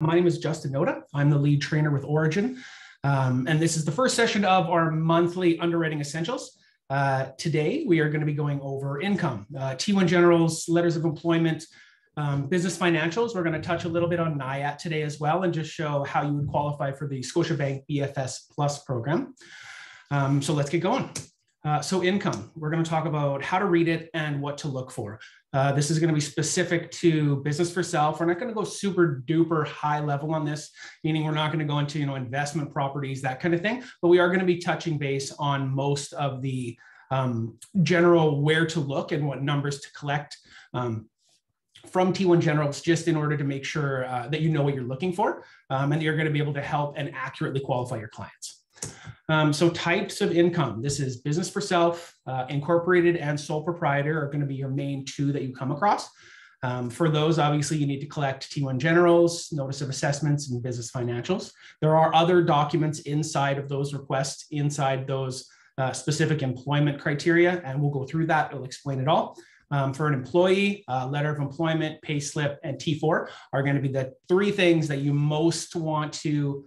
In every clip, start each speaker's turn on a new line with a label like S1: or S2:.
S1: My name is Justin Noda. I'm the lead trainer with Origin. And this is the first session of our monthly underwriting essentials. Today, we are going to be going over income, T1 generals, letters of employment, business financials. We're going to touch a little bit on NIAT today as well and just show how you would qualify for the Scotiabank BFS Plus program. So let's get going. So income, we're going to talk about how to read it and what to look for. This is going to be specific to business for self. We're not going to go super duper high level on this, meaning we're not going to go into, investment properties, that kind of thing, but we are going to be touching base on most of the general where to look and what numbers to collect from T1 generals, just in order to make sure that you know what you're looking for and you're going to be able to help and accurately qualify your clients. So types of income, this is business for self, incorporated and sole proprietor are going to be your main two that you come across. For those, obviously, you need to collect T1 generals, notice of assessments, and business financials. There are other documents inside of those requests, inside those specific employment criteria, and we'll go through that. It'll explain it all. For an employee, letter of employment, payslip, and T4 are going to be the three things that you most want to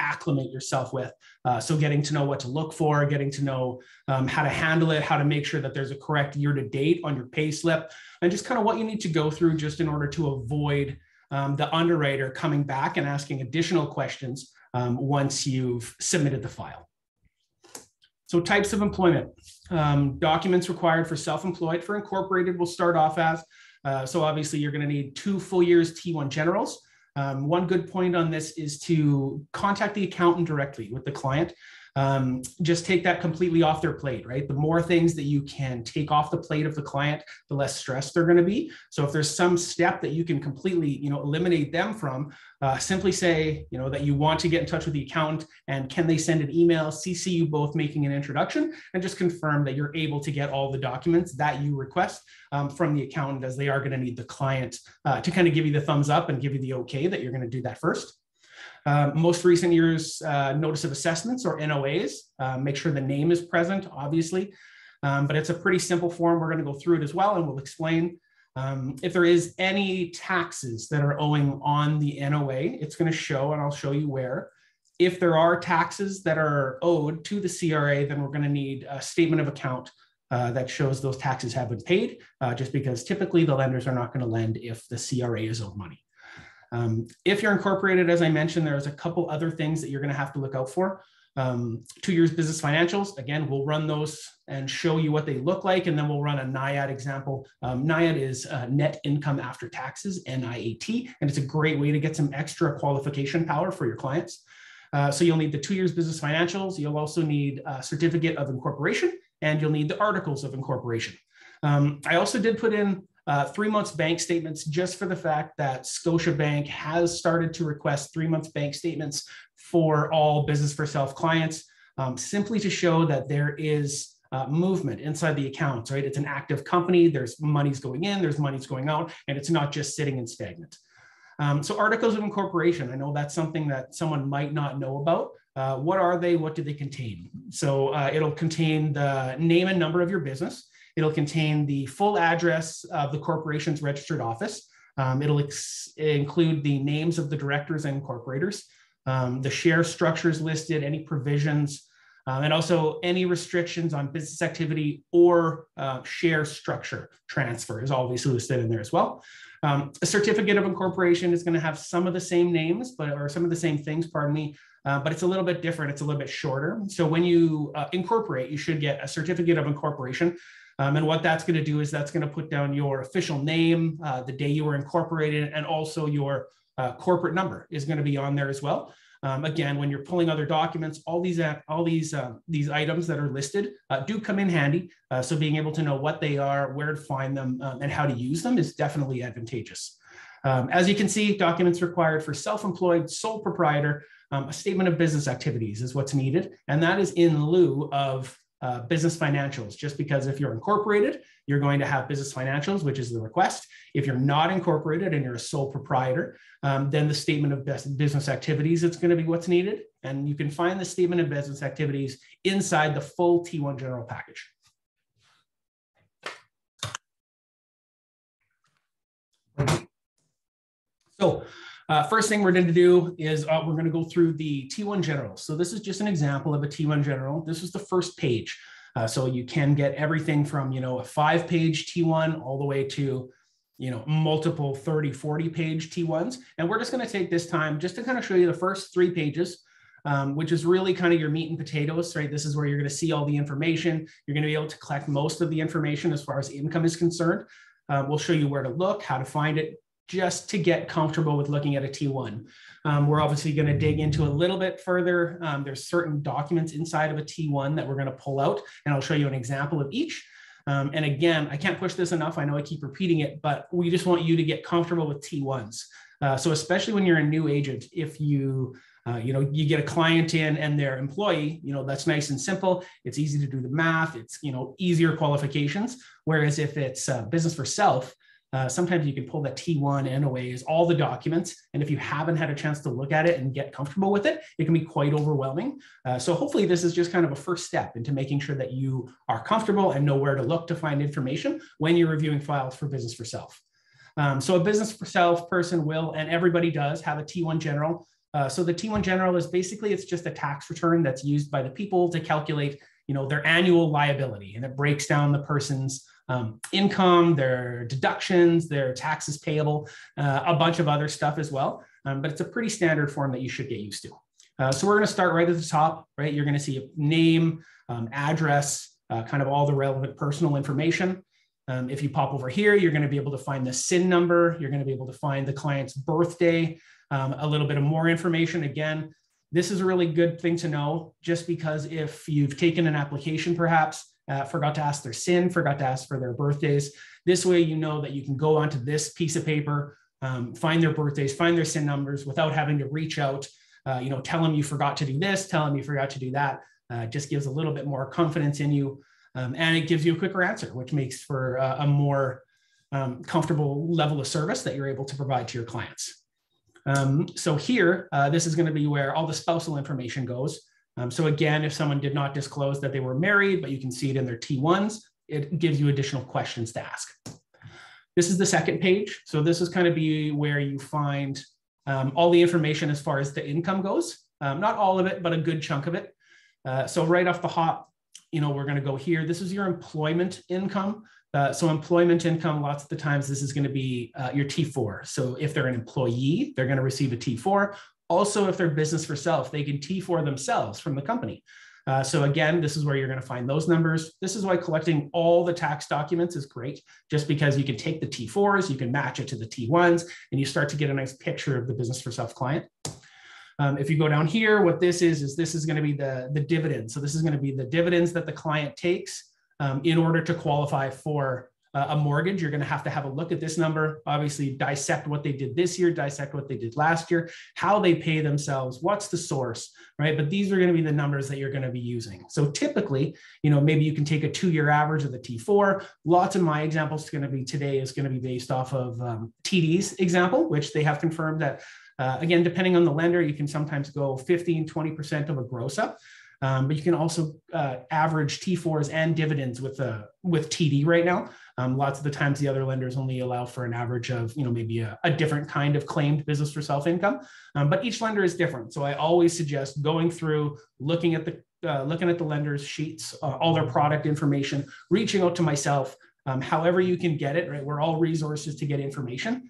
S1: acclimate yourself with. So getting to know what to look for, getting to know how to handle it, how to make sure that there's a correct year to date on your pay slip, and just kind of what you need to go through just in order to avoid the underwriter coming back and asking additional questions once you've submitted the file. So types of employment, documents required for self-employed. For incorporated, we'll start off as, so obviously you're going to need 2 full years T1 generals. One good point on this is to contact the accountant directly with the client. Just take that completely off their plate, right? The more things that you can take off the plate of the client, the less stressed they're going to be. So if there's some step that you can completely, eliminate them from, simply say, that you want to get in touch with the accountant and can they send an email, CC you both making an introduction, and just confirm that you're able to get all the documents that you request from the accountant, as they are going to need the client to kind of give you the thumbs up and give you the okay that you're going to do that first. Most recent years, notice of assessments or NOAs, make sure the name is present, obviously, but it's a pretty simple form. We're going to go through it as well, and we'll explain if there is any taxes that are owing on the NOA, it's going to show, and I'll show you where. If there are taxes that are owed to the CRA, then we're going to need a statement of account that shows those taxes have been paid, just because typically the lenders are not going to lend if the CRA is owed money. If you're incorporated, as I mentioned, there's a couple other things that you're going to have to look out for. 2 years business financials. Again, we'll run those and show you what they look like, and then we'll run a NIAT example. NIAT is net income after taxes, NIAT, and it's a great way to get some extra qualification power for your clients. So you'll need the 2 years business financials. You'll also need a certificate of incorporation, and you'll need the articles of incorporation. I also did put in 3 months bank statements, just for the fact that Scotiabank has started to request 3 months bank statements for all business for self clients, simply to show that there is movement inside the accounts, right? It's an active company. There's monies going in, there's monies going out, and it's not just sitting and stagnant. So articles of incorporation, I know that's something that someone might not know about. What are they? What do they contain? So it'll contain the name and number of your business. It'll contain the full address of the corporation's registered office. It'll include the names of the directors and incorporators, the share structures listed, any provisions, and also any restrictions on business activity or share structure transfer is obviously listed in there as well. A certificate of incorporation is going to have some of the same names, or some of the same things, pardon me, but it's a little bit different. It's a little bit shorter. So when you incorporate, you should get a certificate of incorporation. And what that's going to do is that's going to put down your official name, the day you were incorporated, and also your corporate number is going to be on there as well. Again, when you're pulling other documents, all these items that are listed do come in handy. So being able to know what they are, where to find them, and how to use them is definitely advantageous. As you can see, documents required for self-employed, sole proprietor, a statement of business activities is what's needed, and that is in lieu of business financials, just because if you're incorporated, you're going to have business financials, which is the request. If you're not incorporated and you're a sole proprietor, then the statement of business activities, it's going to be what's needed. And you can find the statement of business activities inside the full T1 general package. So First thing we're going to do is we're going to go through the T1 general. So this is just an example of a T1 general. This is the first page. So you can get everything from, a 5-page T1 all the way to, multiple 30, 40-page T1s. And we're just going to take this time just to kind of show you the first 3 pages, which is really kind of your meat and potatoes, right? This is where you're going to see all the information. You're going to be able to collect most of the information as far as income is concerned. We'll show you where to look, how to find it, just to get comfortable with looking at a T1. We're obviously going to dig into a little bit further. There's certain documents inside of a T1 that we're going to pull out, and I'll show you an example of each. And again, I can't push this enough. I know I keep repeating it, but we just want you to get comfortable with T1s. So especially when you're a new agent, if you get a client in and their employee, that's nice and simple. It's easy to do the math. It's, easier qualifications. Whereas if it's business for self, sometimes you can pull the T1 NOAs, all the documents. And if you haven't had a chance to look at it and get comfortable with it, it can be quite overwhelming. So hopefully this is just kind of a first step into making sure that you are comfortable and know where to look to find information when you're reviewing files for business for self. So a business for self person will, and everybody does, have a T1 general. So the T1 general is basically, it's just a tax return that's used by the people to calculate, their annual liability. And it breaks down the person's income, their deductions, their taxes payable, a bunch of other stuff as well. But it's a pretty standard form that you should get used to. So we're going to start right at the top, right? You're going to see a name, address, kind of all the relevant personal information. If you pop over here, you're going to be able to find the SIN number. You're going to be able to find the client's birthday, a little bit of more information. Again, this is a really good thing to know, just because if you've taken an application, perhaps forgot to ask their SIN, forgot to ask for their birthdays, this way you know that you can go onto this piece of paper, find their birthdays, find their SIN numbers without having to reach out, tell them you forgot to do this, tell them you forgot to do that. Just gives a little bit more confidence in you. And it gives you a quicker answer, which makes for a more comfortable level of service that you're able to provide to your clients. So here, this is going to be where all the spousal information goes. So again, if someone did not disclose that they were married, but you can see it in their T1s, it gives you additional questions to ask. This is the second page. So this is kind of be where you find all the information as far as the income goes. Not all of it, but a good chunk of it. So right off the hop, we're going to go here. This is your employment income. So employment income, lots of the times, this is going to be your T4. So if they're an employee, they're going to receive a T4. Also, if they're business for self, they can T4 themselves from the company. So again, this is where you're going to find those numbers. This is why collecting all the tax documents is great, just because you can take the T4s, you can match it to the T1s, and you start to get a nice picture of the business for self client. If you go down here, what this is this is going to be the dividends. So this is going to be the dividends that the client takes in order to qualify for a mortgage. You're going to have a look at this number, obviously dissect what they did this year, dissect what they did last year, how they pay themselves, what's the source, right? But these are going to be the numbers that you're going to be using. So typically, maybe you can take a 2-year average of the T4. Lots of my examples today is going to be based off of TD's example, which they have confirmed that, again, depending on the lender, you can sometimes go 15, 20% of a gross up. But you can also average T4s and dividends with TD right now. Lots of the times the other lenders only allow for an average of, maybe a different kind of claimed business for self income. But each lender is different. So I always suggest going through, looking at the lender's sheets, all their product information, reaching out to myself, however you can get it, right? We're all resources to get information.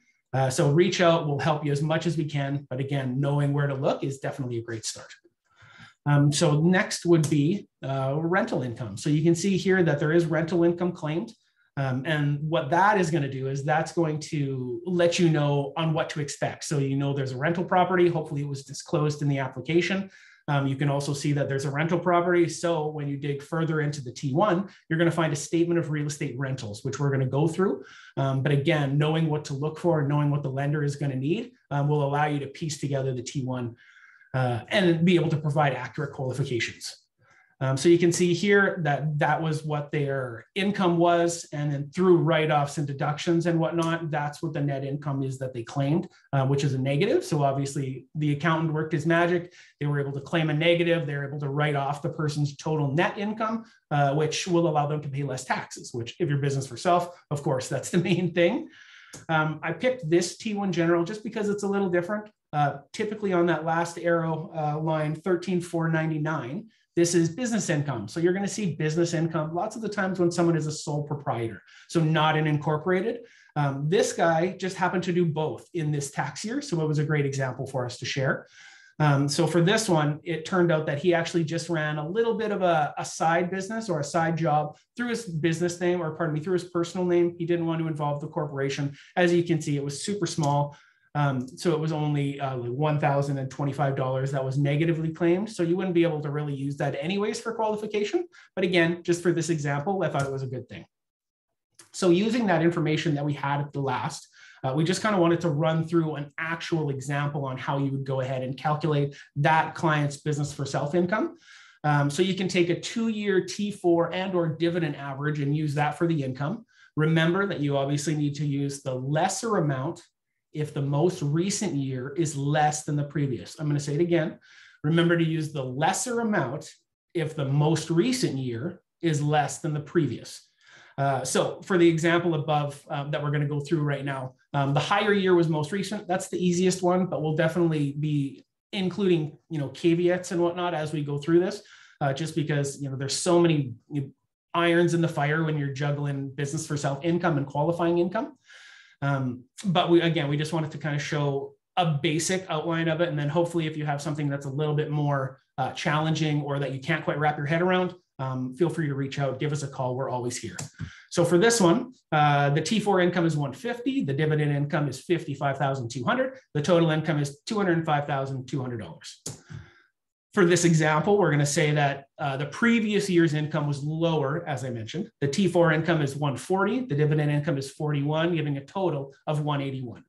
S1: So reach out, we'll help you as much as we can. But again, knowing where to look is definitely a great start. So next would be rental income. So you can see here that there is rental income claimed. And what that is going to do is that's going to let you know on what to expect. So there's a rental property. Hopefully it was disclosed in the application. You can also see that there's a rental property. So when you dig further into the T1, you're going to find a statement of real estate rentals, which we're going to go through. But again, knowing what to look for, knowing what the lender is going to need will allow you to piece together the T1 and be able to provide accurate qualifications. So you can see here that was what their income was, and then through write-offs and deductions and whatnot, that's what the net income is that they claimed, which is a negative. So obviously the accountant worked his magic. They were able to claim a negative. They're able to write off the person's total net income, which will allow them to pay less taxes, which if you're business for self, of course, that's the main thing. I picked this T1 General just because it's a little different. Typically on that last arrow line, 13,499, this is business income. So you're going to see business income lots of the times when someone is a sole proprietor, so not an incorporated. This guy just happened to do both in this tax year, so it was a great example for us to share. So for this one, it turned out that he actually just ran a little bit of a side business or a side job through his business name, or pardon me, through his personal name. He didn't want to involve the corporation. As you can see, it was super small. So it was only $1,025 that was negatively claimed. So you wouldn't be able to really use that anyways for qualification. But again, just for this example, I thought it was a good thing. So using that information that we had at the last, we just kind of wanted to run through an actual example on how you would go ahead and calculate that client's business for self income. So you can take a 2-year T4 and or dividend average and use that for the income. Remember that you obviously need to use the lesser amount if the most recent year is less than the previous. I'm going to say it again. Remember to use the lesser amount if the most recent year is less than the previous. So for the example above that we're going to go through right now, the higher year was most recent. That's the easiest one, but we'll definitely be including, caveats and whatnot as we go through this, just because, there's so many irons in the fire when you're juggling business for self income and qualifying income. But we just wanted to kind of show a basic outline of it. And then hopefully if you have something that's a little bit more challenging or that you can't quite wrap your head around, feel free to reach out, give us a call. We're always here. So for this one, the T4 income is $150. The dividend income is $55,200. The total income is $205,200. For this example, we're going to say that the previous year's income was lower, as I mentioned. The T4 income is $140. The dividend income is $41, giving a total of $181.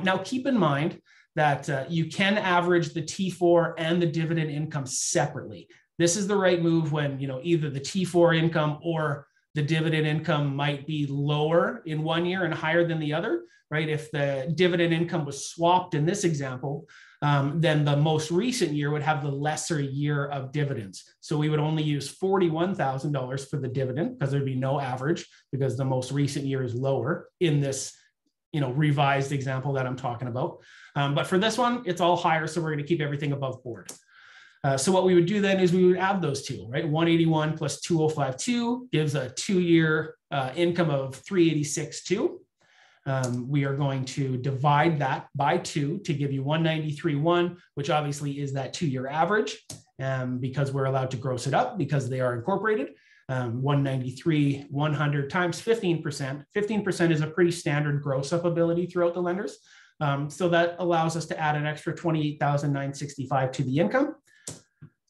S1: Now, keep in mind that you can average the T4 and the dividend income separately. This is the right move when, either the T4 income or the dividend income might be lower in one year and higher than the other, right? If the dividend income was swapped in this example, then the most recent year would have the lesser year of dividends. So we would only use $41,000 for the dividend because there'd be no average because the most recent year is lower in this, revised example that I'm talking about. But for this one, it's all higher. So we're going to keep everything above board. So what we would do then is we would add those two, right? 181 plus 2052 gives a 2-year income of 386.2. We are going to divide that by 2 to give you 193.1, which obviously is that 2-year average, because we're allowed to gross it up because they are incorporated. 193,100 times 15%. 15% is a pretty standard gross up ability throughout the lenders. So that allows us to add an extra 28,965 to the income,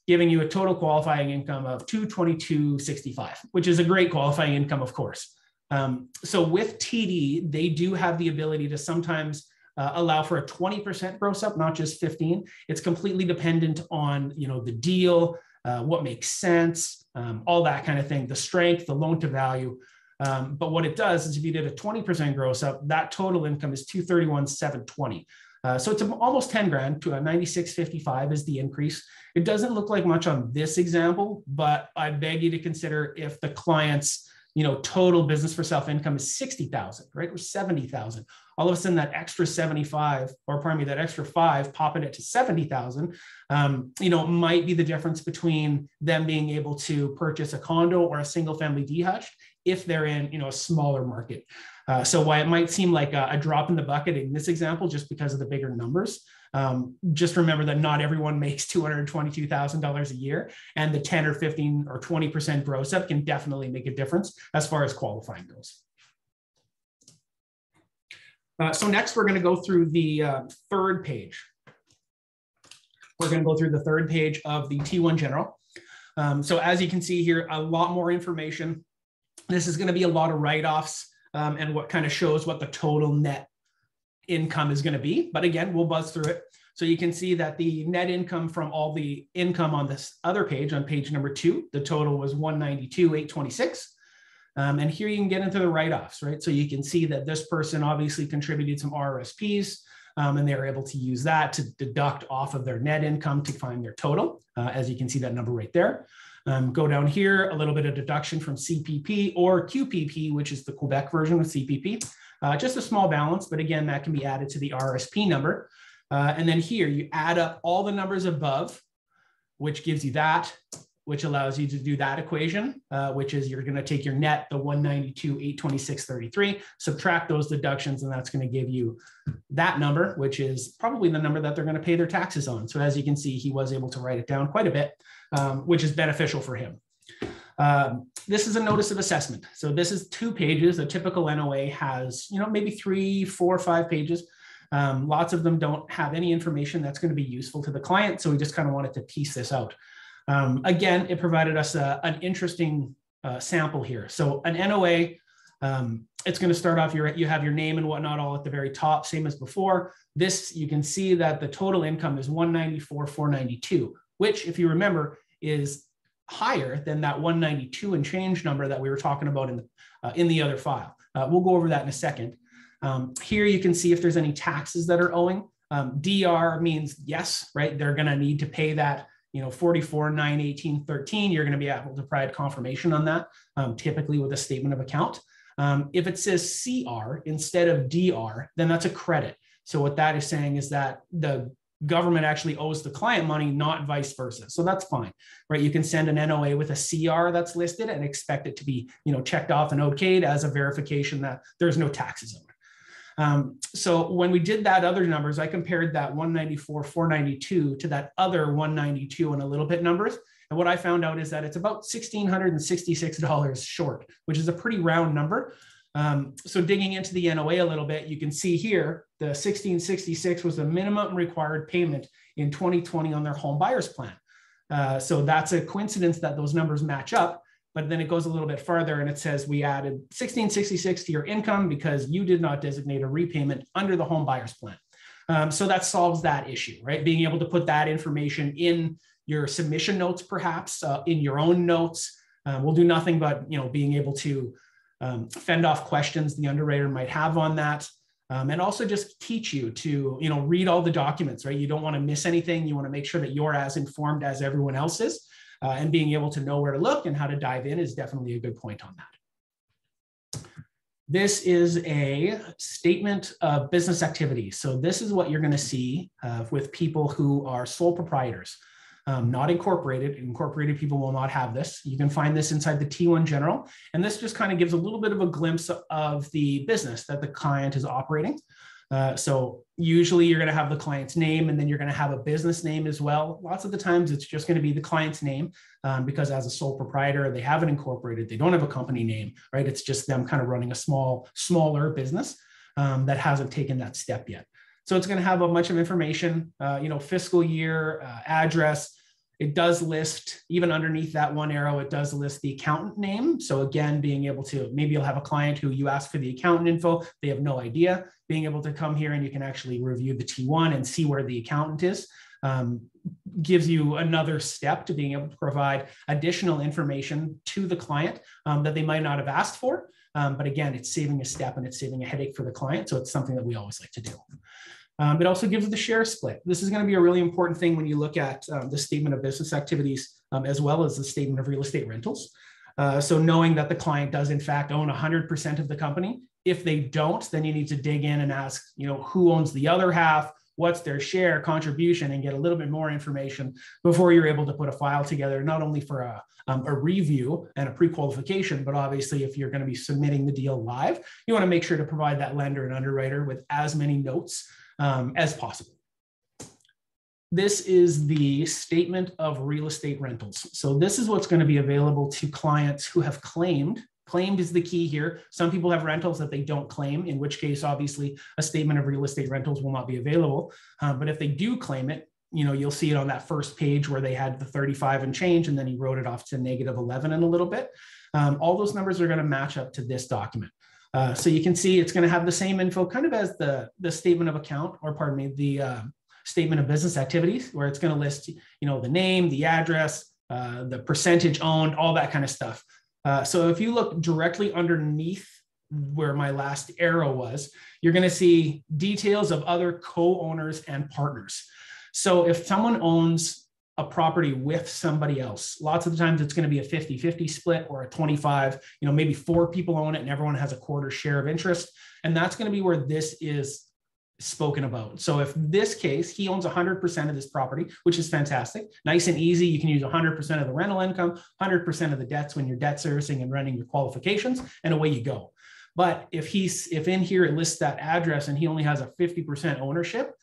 S1: giving you a total qualifying income of $222.65, which is a great qualifying income, of course. So with TD, they do have the ability to sometimes allow for a 20% gross up, not just 15. It's completely dependent on, the deal, what makes sense, all that kind of thing, the strength, the loan to value. But what it does is if you did a 20% gross up, that total income is $231,720. So it's almost 10 grand to a 96.55 is the increase. It doesn't look like much on this example, but I beg you to consider if the client's total business for self income is 60,000, right? Or 70,000. All of a sudden that extra 75, or pardon me, that extra 5 popping it to 70,000, might be the difference between them being able to purchase a condo or a single family detached if they're in, a smaller market. So while it might seem like a drop in the bucket in this example, just because of the bigger numbers, just remember that not everyone makes $222,000 a year, and the 10 or 15 or 20% gross up can definitely make a difference as far as qualifying goes. So next, we're going to go through the third page. We're going to go through the third page of the T1 General. So as you can see here, a lot more information. This is going to be a lot of write-offs and what kind of shows what the total net income is going to be. But again, we'll buzz through it. So you can see that the net income from all the income on this other page, on page number 2, the total was $192,826. And here you can get into the write-offs, right? So you can see that this person obviously contributed some RRSPs, and they were able to use that to deduct off of their net income to find their total, as you can see that number right there. Go down here, a little bit of deduction from CPP or QPP, which is the Quebec version of CPP. just a small balance, but again, that can be added to the RSP number. And then here you add up all the numbers above, which gives you that, which allows you to do that equation, which is you're going to take your net, the 192,826.33, subtract those deductions, and that's going to give you that number, which is probably the number that they're going to pay their taxes on. So as you can see, he was able to write it down quite a bit, which is beneficial for him. This is a notice of assessment. So this is 2 pages. A typical NOA has, maybe 3, 4, 5 pages. Lots of them don't have any information that's going to be useful to the client. So we just kind of wanted to piece this out. Again, it provided us an interesting sample here. So an NOA, it's going to start off, you have your name and whatnot all at the very top, same as before. This, you can see that the total income is 194,492, which, if you remember, is higher than that 192 and change number that we were talking about in the other file. We'll go over that in a second. Here you can see if there's any taxes that are owing. DR means yes, right? They're going to need to pay that, 44,918.13. You're going to be able to provide confirmation on that, typically with a statement of account. If it says CR instead of DR, then that's a credit. So what that is saying is that the government actually owes the client money, not vice versa. So that's fine, right? You can send an NOA with a CR that's listed and expect it to be, checked off and okayed as a verification that there's no taxes owed. So when we did that other numbers, I compared that 194,492 to that other 192 and a little bit numbers. And what I found out is that it's about $1,666 short, which is a pretty round number. So digging into the NOA a little bit, you can see here, the $1,666 was the minimum required payment in 2020 on their home buyers plan. So that's a coincidence that those numbers match up. But then it goes a little bit farther and it says we added $1,666 to your income because you did not designate a repayment under the home buyers plan. So that solves that issue, right? Being able to put that information in your submission notes, perhaps in your own notes, will do nothing but, being able to fend off questions the underwriter might have on that. And also just teach you to, read all the documents, right? You don't want to miss anything. You want to make sure that you're as informed as everyone else is. And being able to know where to look and how to dive in is definitely a good point on that. This is a statement of business activity. So this is what you're going to see with people who are sole proprietors, not incorporated. Incorporated people will not have this. You can find this inside the T1 General. And this just kind of gives a little bit of a glimpse of the business that the client is operating. So usually you're going to have the client's name and then you're going to have a business name as well. Lots of the times it's just going to be the client's name because as a sole proprietor, they haven't incorporated, they don't have a company name, right? It's just them kind of running a smaller business that hasn't taken that step yet. So it's going to have a bunch of information, fiscal year, address. It does list, even underneath that one arrow, it does list the accountant name. So again, being able to, maybe you'll have a client who you ask for the accountant info, they have no idea. Being able to come here and you can actually review the T1 and see where the accountant is, gives you another step to being able to provide additional information to the client that they might not have asked for. But again, it's saving a step and it's saving a headache for the client. So it's something that we always like to do. It also gives the share split. This is going to be a really important thing when you look at the statement of business activities as well as the statement of real estate rentals. So knowing that the client does in fact own 100% of the company. If they don't, then you need to dig in and ask, who owns the other half, what's their share contribution, and get a little bit more information before you're able to put a file together, not only for a review and a pre-qualification, but obviously if you're going to be submitting the deal live, you want to make sure to provide that lender and underwriter with as many notes as possible. This is the statement of real estate rentals. So this is what's going to be available to clients who have claimed. Claimed is the key here. Some people have rentals that they don't claim, in which case, obviously, a statement of real estate rentals will not be available. But if they do claim it, you'll see it on that first page where they had the 35 and change, and then he wrote it off to -11 and a little bit. All those numbers are going to match up to this document. So you can see it's going to have the same info kind of as the statement of account, or pardon me, the statement of business activities, where it's going to list, the name, the address, the percentage owned, all that kind of stuff. So if you look directly underneath where my last arrow was, you're going to see details of other co-owners and partners. So if someone owns a property with somebody else. Lots of the times it's going to be a 50-50 split or a 25, maybe 4 people own it and everyone has a quarter share of interest. And that's going to be where this is spoken about. So if this case, he owns 100% of this property, which is fantastic, nice and easy. You can use 100% of the rental income, 100% of the debts when you're debt servicing and running your qualifications, and away you go. But if in here it lists that address and he only has a 50% ownership,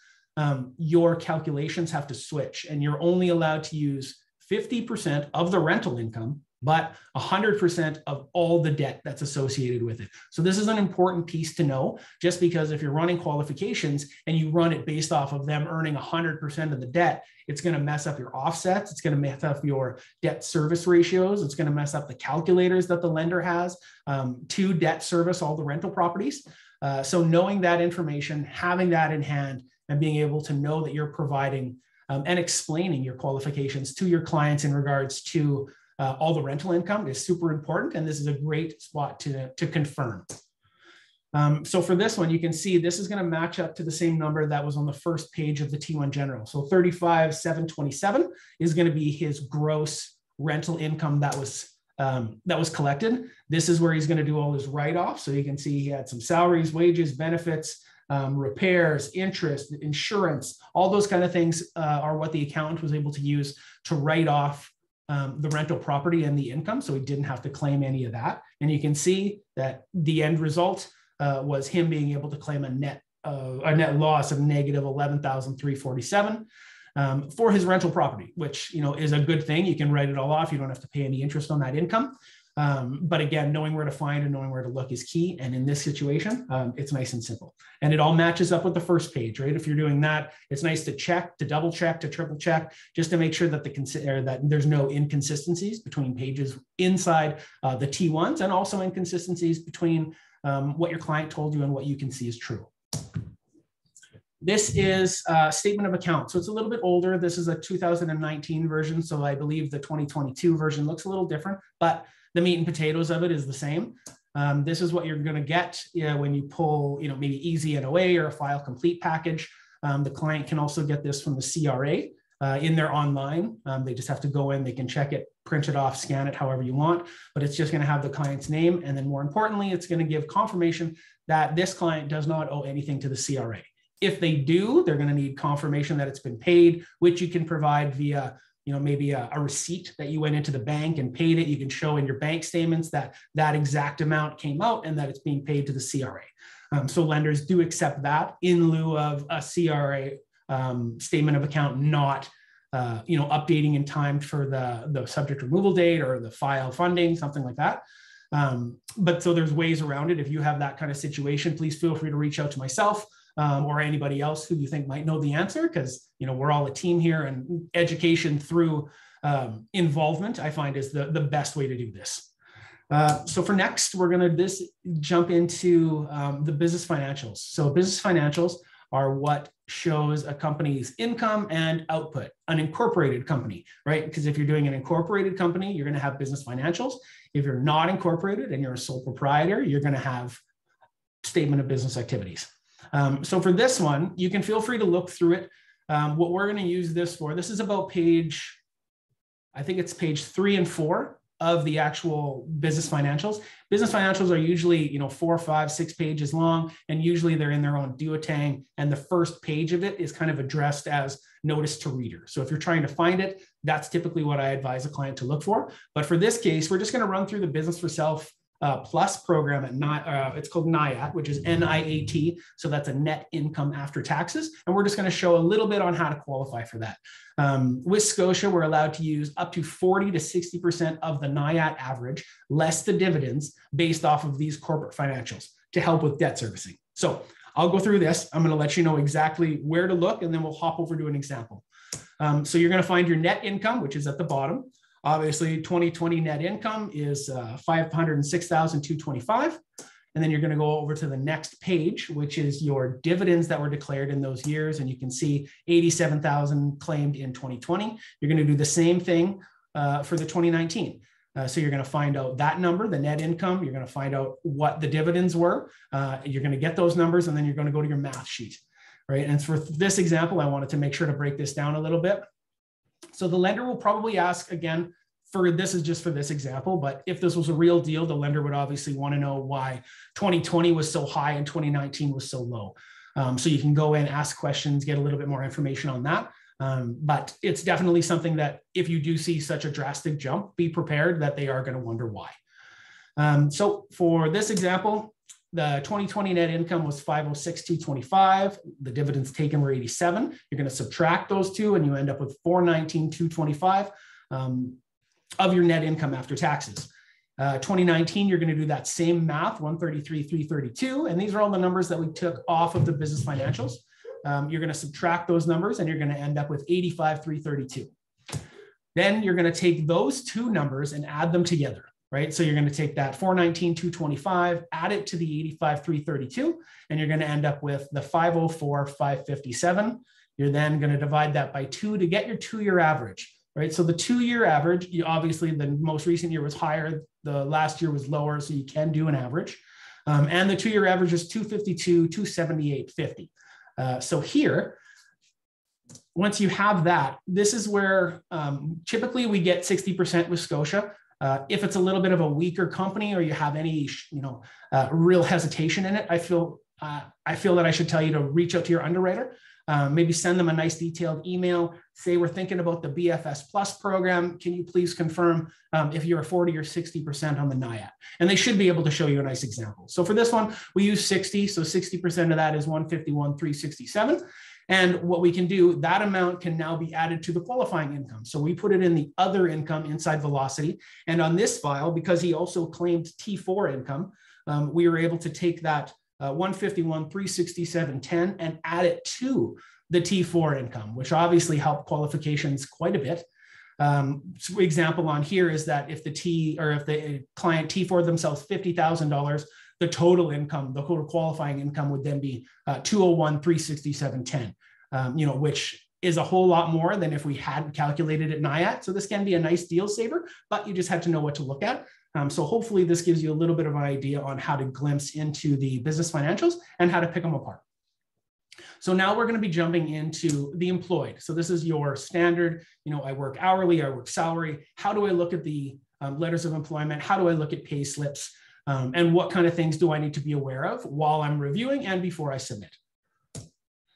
S1: your calculations have to switch, and you're only allowed to use 50% of the rental income, but 100% of all the debt that's associated with it. So this is an important piece to know, just because if you're running qualifications and you run it based off of them earning 100% of the debt, it's going to mess up your offsets. It's going to mess up your debt service ratios. It's going to mess up the calculators that the lender has to debt service all the rental properties. So knowing that information, having that in hand, and being able to know that you're providing and explaining your qualifications to your clients in regards to all the rental income is super important. And this is a great spot to confirm. So for this one, you can see this is going to match up to the same number that was on the first page of the T1 General. So 35,727 is going to be his gross rental income that was collected. This is where he's going to do all his write-offs. So you can see he had some salaries, wages, benefits, repairs, interest, insurance, all those kind of things are what the accountant was able to use to write off the rental property and the income. So he didn't have to claim any of that. And you can see that the end result was him being able to claim a net loss of negative 11,347 for his rental property, which is a good thing. You can write it all off. You don't have to pay any interest on that income. But again, knowing where to find and knowing where to look is key. And in this situation, it's nice and simple. And it all matches up with the first page, right? If you're doing that, it's nice to check, to double check, to triple check, just to make sure that that there's no inconsistencies between pages inside the T1s, and also inconsistencies between what your client told you and what you can see is true. This is a statement of account. So it's a little bit older. This is a 2019 version. So I believe the 2022 version looks a little different, but the meat and potatoes of it is the same. This is what you're going to get when you pull, maybe Easy NOA or a file complete package. The client can also get this from the CRA in their online. They just have to go in, they can check it, print it off, scan it, however you want, but it's just going to have the client's name. And then more importantly, it's going to give confirmation that this client does not owe anything to the CRA. If they do, they're going to need confirmation that it's been paid, which you can provide via maybe a receipt that you went into the bank and paid it. You can show in your bank statements that that exact amount came out and that it's being paid to the CRA. So lenders do accept that in lieu of a CRA statement of account not updating in time for the subject removal date or the file funding, something like that. But so there's ways around it. If you have that kind of situation, please feel free to reach out to myself or anybody else who you think might know the answer, because we're all a team here, and education through involvement, I find, is the best way to do this. So for next, we're going to jump into the business financials. So business financials are what shows a company's income and output, an incorporated company, right? Because if you're doing an incorporated company, you're going to have business financials. If you're not incorporated and you're a sole proprietor, you're going to have statement of business activities. So for this one, you can feel free to look through it. What we're going to use this for, this is about page, I think it's page 3 and 4 of the actual business financials. Business financials are usually, 4, 5, 6 pages long, and usually they're in their own duotang. And the first page of it is kind of addressed as notice to reader. So if you're trying to find it, that's typically what I advise a client to look for. But for this case, we're just going to run through the business for self plus program at it's called NIAT, which is NIAT. So that's a net income after taxes. And we're just going to show a little bit on how to qualify for that. With Scotia, we're allowed to use up to 40 to 60% of the NIAT average, less the dividends, based off of these corporate financials to help with debt servicing. So I'll go through this. I'm going to let you know exactly where to look, and then we'll hop over to an example. So you're going to find your net income, which is at the bottom. Obviously, 2020 net income is $506,225. And then you're going to go over to the next page, which is your dividends that were declared in those years. And you can see 87,000 claimed in 2020. You're going to do the same thing for the 2019. So you're going to find out that number, the net income. You're going to find out what the dividends were. You're going to get those numbers, and then you're going to go to your math sheet, right? And for this example, I wanted to make sure to break this down a little bit. So the lender will probably ask again, this is just for this example, but if this was a real deal, the lender would obviously want to know why 2020 was so high and 2019 was so low. So you can go in, ask questions, get a little bit more information on that. But it's definitely something that if you do see such a drastic jump, be prepared that they are going to wonder why. So for this example, the 2020 net income was 506,225. The dividends taken were 87. You're going to subtract those two and you end up with 419,225 of your net income after taxes. 2019, you're going to do that same math, 133,332. And these are all the numbers that we took off of the business financials. You're going to subtract those numbers and you're going to end up with 85,332. Then you're going to take those two numbers and add them together, right? So you're going to take that 419,225, add it to the 85,332, and you're going to end up with the 504,557. You're then going to divide that by 2 to get your 2-year average. Right, so the 2-year average, obviously the most recent year was higher, the last year was lower, so you can do an average. And the 2-year average is 252, 278.50. So here, once you have that, this is where typically we get 60% with Scotia. If it's a little bit of a weaker company or you have any, real hesitation in it, I feel that I should tell you to reach out to your underwriter. Maybe send them a nice detailed email, say we're thinking about the BFS Plus program. Can you please confirm if you're 40 or 60% on the NIAT? And they should be able to show you a nice example. So for this one, we use 60. So 60% of that is 151,367. And what we can do, that amount can now be added to the qualifying income. So we put it in the other income inside Velocity. And on this file, because he also claimed T4 income, we were able to take that 151,367.10 and add it to the T4 income, which obviously helped qualifications quite a bit. So example on here is that if the client T4 themselves $50,000, the total income, the total qualifying income would then be 201,367.10, which is a whole lot more than if we hadn't calculated it NIAT. So this can be a nice deal saver, but you just have to know what to look at. So hopefully this gives you a little bit of an idea on how to glimpse into the business financials and how to pick them apart. So now we're going to be jumping into the employed. So this is your standard, I work hourly, I work salary. How do I look at the letters of employment? How do I look at pay slips? And what kind of things do I need to be aware of while I'm reviewing and before I submit?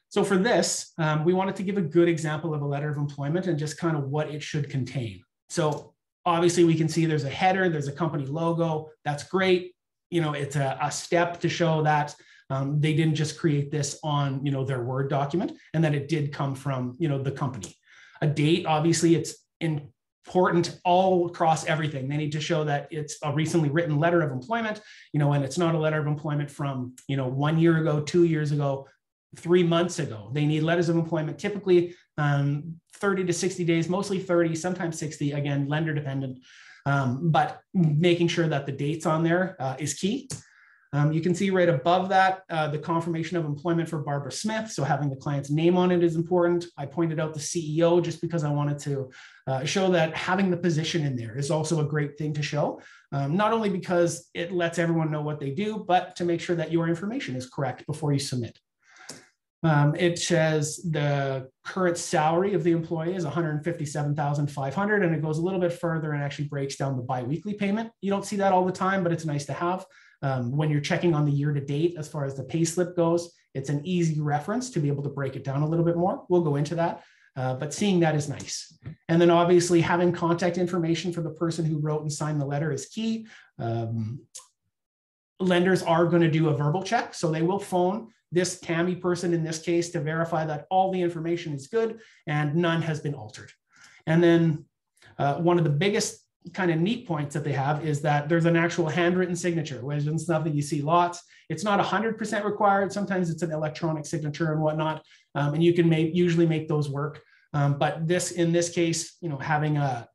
S1: So for this, we wanted to give a good example of a letter of employment and just kind of what it should contain. So obviously we can see there's a header, there's a company logo. That's great. It's a step to show that they didn't just create this on, their Word document and that it did come from, the company. A date, obviously it's important all across everything. They need to show that it's a recently written letter of employment, and it's not a letter of employment from, 1 year ago, 2 years ago, 3 months ago. They need letters of employment, typically 30 to 60 days, mostly 30, sometimes 60, again, lender dependent, but making sure that the dates on there is key. You can see right above that, the confirmation of employment for Barbara Smith. So having the client's name on it is important. I pointed out the CEO just because I wanted to show that having the position in there is also a great thing to show, not only because it lets everyone know what they do, but to make sure that your information is correct before you submit. It says the current salary of the employee is $157,500, and it goes a little bit further and actually breaks down the biweekly payment. You don't see that all the time, but it's nice to have. When you're checking on the year to date, as far as the pay slip goes, it's an easy reference to be able to break it down a little bit more. We'll go into that, but seeing that is nice. And then obviously having contact information for the person who wrote and signed the letter is key. Lenders are going to do a verbal check, so they will phone this Tammy person in this case to verify that all the information is good and none has been altered. And then one of the biggest kind of neat points that they have is that there's an actual handwritten signature, which is something you see lots. It's not 100% required. Sometimes it's an electronic signature and whatnot, and you can usually make those work. But in this case, having a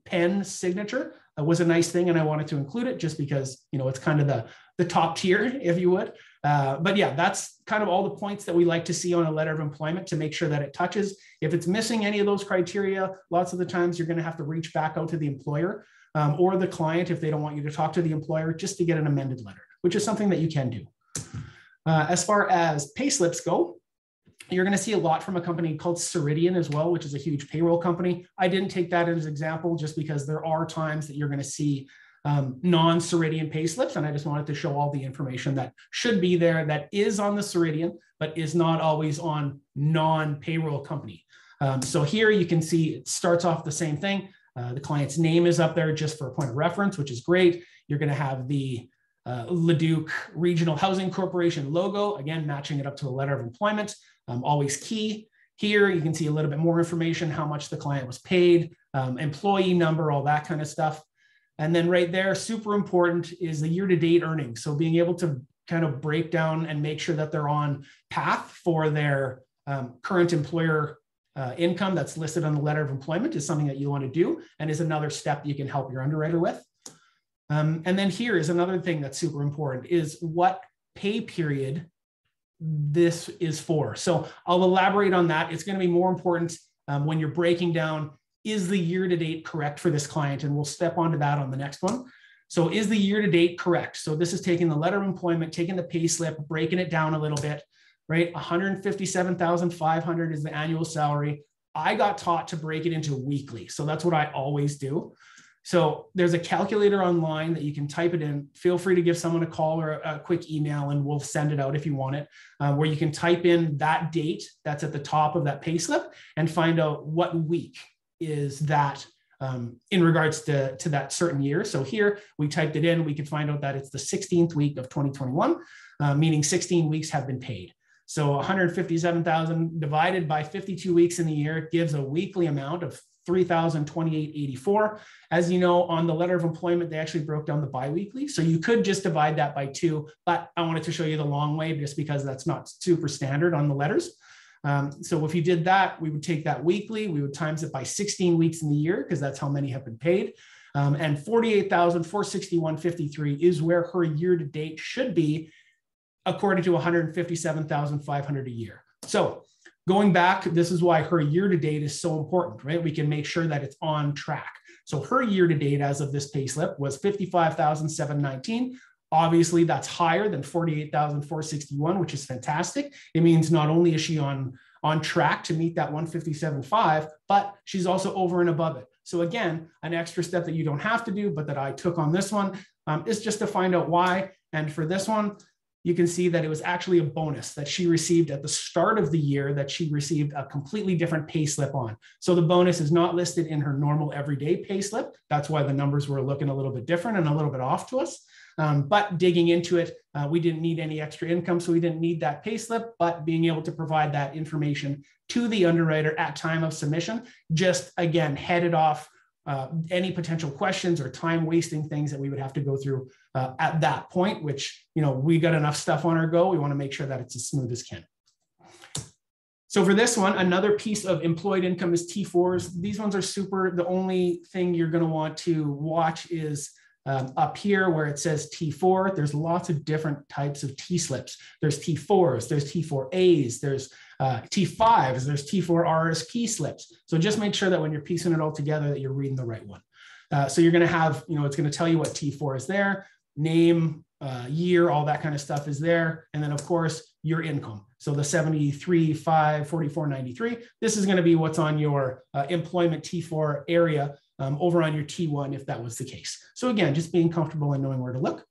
S1: pen signature was a nice thing, and I wanted to include it just because it's kind of the top tier, if you would. But yeah, that's kind of all the points that we like to see on a letter of employment to make sure that it touches. If it's missing any of those criteria, lots of the times you're going to have to reach back out to the employer or the client if they don't want you to talk to the employer, just to get an amended letter, which is something that you can do. As far as pay slips go, You're going to see a lot from a company called Ceridian as well, which is a huge payroll company. I didn't take that as an example just because there are times that you're going to see non-Ceridian pay slips, and I just wanted to show all the information that should be there that is on the Ceridian, but is not always on non-payroll company. So here you can see it starts off the same thing. The client's name is up there just for a point of reference, which is great. You're going to have the Leduc Regional Housing Corporation logo, again, matching it up to a letter of employment, always key. Here you can see a little bit more information, how much the client was paid, employee number, all that kind of stuff. And then right there, super important is the year-to-date earnings. So being able to kind of break down and make sure that they're on path for their current employer income that's listed on the letter of employment is something that you want to do, and is another step you can help your underwriter with. And then here is another thing that's super important is what pay period this is for. So I'll elaborate on that. It's going to be more important when you're breaking down, is the year-to-date correct for this client? And we'll step onto that on the next one. So is the year-to-date correct? So this is taking the letter of employment, taking the pay slip, breaking it down a little bit, right? $157,500 is the annual salary. I got taught to break it into weekly. So that's what I always do. So there's a calculator online that you can type it in. Feel free to give someone a call or a quick email and we'll send it out if you want it, where you can type in that date that's at the top of that pay slip and find out what week is that in regards to that certain year. So here we typed it in, we could find out that it's the 16th week of 2021, meaning 16 weeks have been paid. So 157,000 divided by 52 weeks in the year gives a weekly amount of $3,028.84. As you know, on the letter of employment, they actually broke down the biweekly. So you could just divide that by 2, but I wanted to show you the long way just because that's not super standard on the letters. So if you did that, we would take that weekly, we would times it by 16 weeks in the year, because that's how many have been paid. And $48,461.53 is where her year-to-date should be, according to $157,500 a year. So going back, this is why her year-to-date is so important, right? We can make sure that it's on track. So her year-to-date as of this payslip was $55,719. Obviously, that's higher than $48,461, which is fantastic. It means not only is she on track to meet that 157.5, but she's also over and above it. So again, an extra step that you don't have to do, but that I took on this one is just to find out why. And for this one, you can see that it was actually a bonus that she received at the start of the year, that she received a completely different pay slip on. So the bonus is not listed in her normal everyday pay slip. That's why the numbers were looking a little bit different and a little bit off to us. But digging into it, we didn't need any extra income, so we didn't need that pay slip, but being able to provide that information to the underwriter at time of submission, just again, headed off any potential questions or time wasting things that we would have to go through at that point, which, you know, we got enough stuff on our go. We want to make sure that it's as smooth as can. So for this one, another piece of employed income is T4s. These ones are super. The only thing you're going to want to watch is up here where it says T4. There's lots of different types of T slips. There's T4s, there's T4As, there's T5s, there's T4Rs key slips. So just make sure that when you're piecing it all together that you're reading the right one. So you're going to have, you know, it's going to tell you what T4 is there, name, year, all that kind of stuff is there. And then of course your income. So the 73,544.93, this is going to be what's on your employment T4 area over on your T1 if that was the case. So again, just being comfortable and knowing where to look.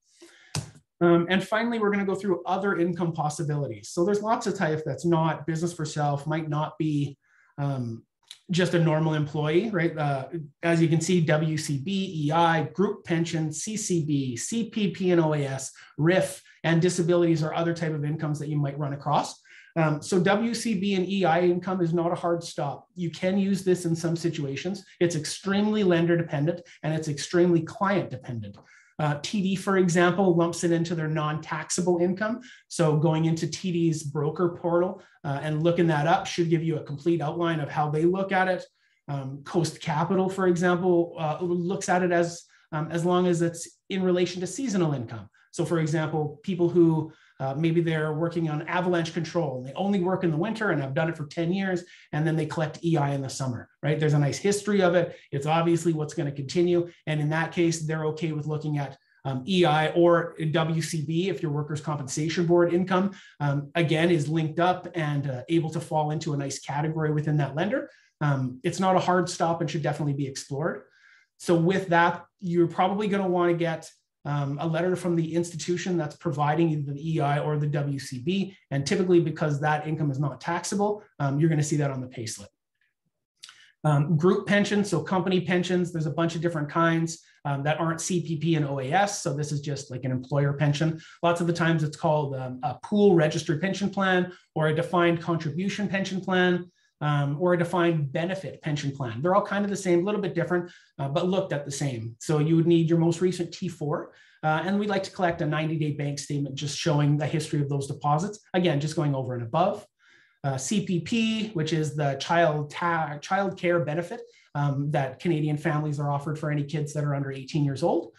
S1: And finally, we're going to go through other income possibilities. So there's lots of types that's not business for self, might not be just a normal employee, right? As you can see, WCB, EI, group pension, CCB, CPP and OAS, RIF, and disabilities are other type of incomes that you might run across. So WCB and EI income is not a hard stop. You can use this in some situations. It's extremely lender dependent and it's extremely client dependent. TD, for example, lumps it into their non-taxable income. So going into TD's broker portal and looking that up should give you a complete outline of how they look at it. Coast Capital, for example, looks at it as long as it's in relation to seasonal income. So for example, people who maybe they're working on avalanche control and they only work in the winter and have done it for 10 years, and then they collect EI in the summer, right? There's a nice history of it. It's obviously what's going to continue. And in that case, they're okay with looking at EI or WCB, if your workers' compensation board income, again, is linked up and able to fall into a nice category within that lender. It's not a hard stop and should definitely be explored. So with that, you're probably going to want to get a letter from the institution that's providing either the EI or the WCB. And typically, because that income is not taxable, you're going to see that on the payslip. Group pensions, so company pensions, there's a bunch of different kinds that aren't CPP and OAS. So this is just like an employer pension. Lots of the times it's called a pool registered pension plan or a defined contribution pension plan. Or a defined benefit pension plan. They're all kind of the same, a little bit different, but looked at the same. So you would need your most recent T4, and we'd like to collect a 90-day bank statement just showing the history of those deposits. Again, just going over and above. CPP, which is the child care benefit that Canadian families are offered for any kids that are under 18 years old.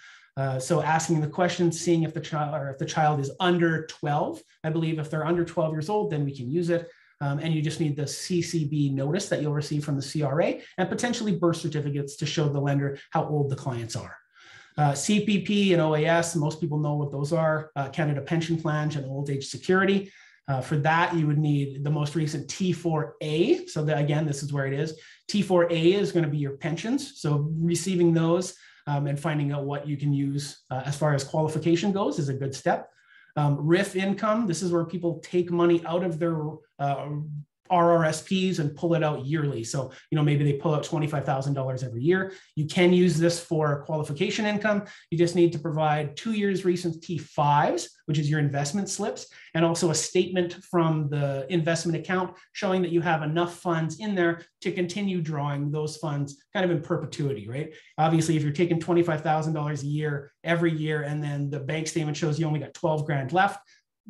S1: So asking the question, seeing if the child is under 12. I believe if they're under 12 years old, then we can use it. And you just need the CCB notice that you'll receive from the CRA and potentially birth certificates to show the lender how old the clients are. CPP and OAS, most people know what those are, Canada Pension Plan and Old Age Security. For that, you would need the most recent T4A. So that, again, this is where it is. T4A is going to be your pensions. So receiving those and finding out what you can use as far as qualification goes is a good step. RIF income, this is where people take money out of their RRSPs and pull it out yearly. So, maybe they pull out $25,000 every year. You can use this for qualification income. You just need to provide 2 years recent T5s, which is your investment slips, and also a statement from the investment account showing that you have enough funds in there to continue drawing those funds kind of in perpetuity, right? Obviously, if you're taking $25,000 a year every year, and then the bank statement shows you only got 12 grand left,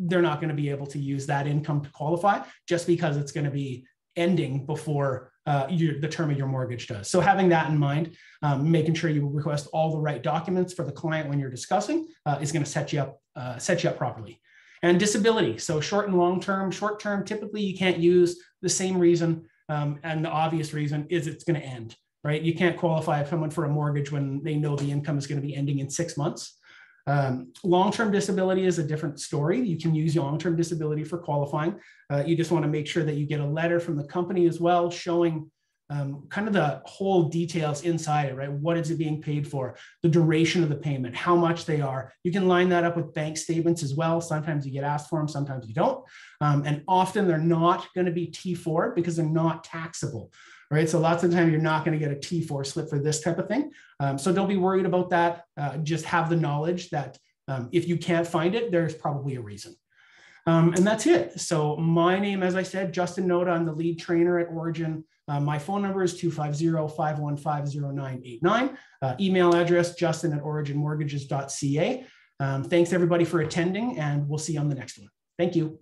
S1: they're not going to be able to use that income to qualify just because it's going to be ending before the term of your mortgage does. So having that in mind, making sure you request all the right documents for the client when you're discussing is going to set you up properly. And disability. So short and long term, short term, typically you can't use the same reason. And the obvious reason is it's going to end, right? You can't qualify someone for a mortgage when they know the income is going to be ending in 6 months. Long-term disability is a different story. You can use long-term disability for qualifying. You just want to make sure that you get a letter from the company as well, showing kind of the whole details inside it, right? What is it being paid for? The duration of the payment, how much they are. You can line that up with bank statements as well. Sometimes you get asked for them, sometimes you don't. And often they're not going to be T4 because they're not taxable. Right. So lots of the time you're not going to get a T4 slip for this type of thing. So don't be worried about that. Just have the knowledge that if you can't find it, there's probably a reason. And that's it. So my name, as I said, Justin Noda, I'm the lead trainer at Origin. My phone number is 250-515-0989. Email address, justin@originmortgages.ca. Thanks everybody for attending, and we'll see you on the next one. Thank you.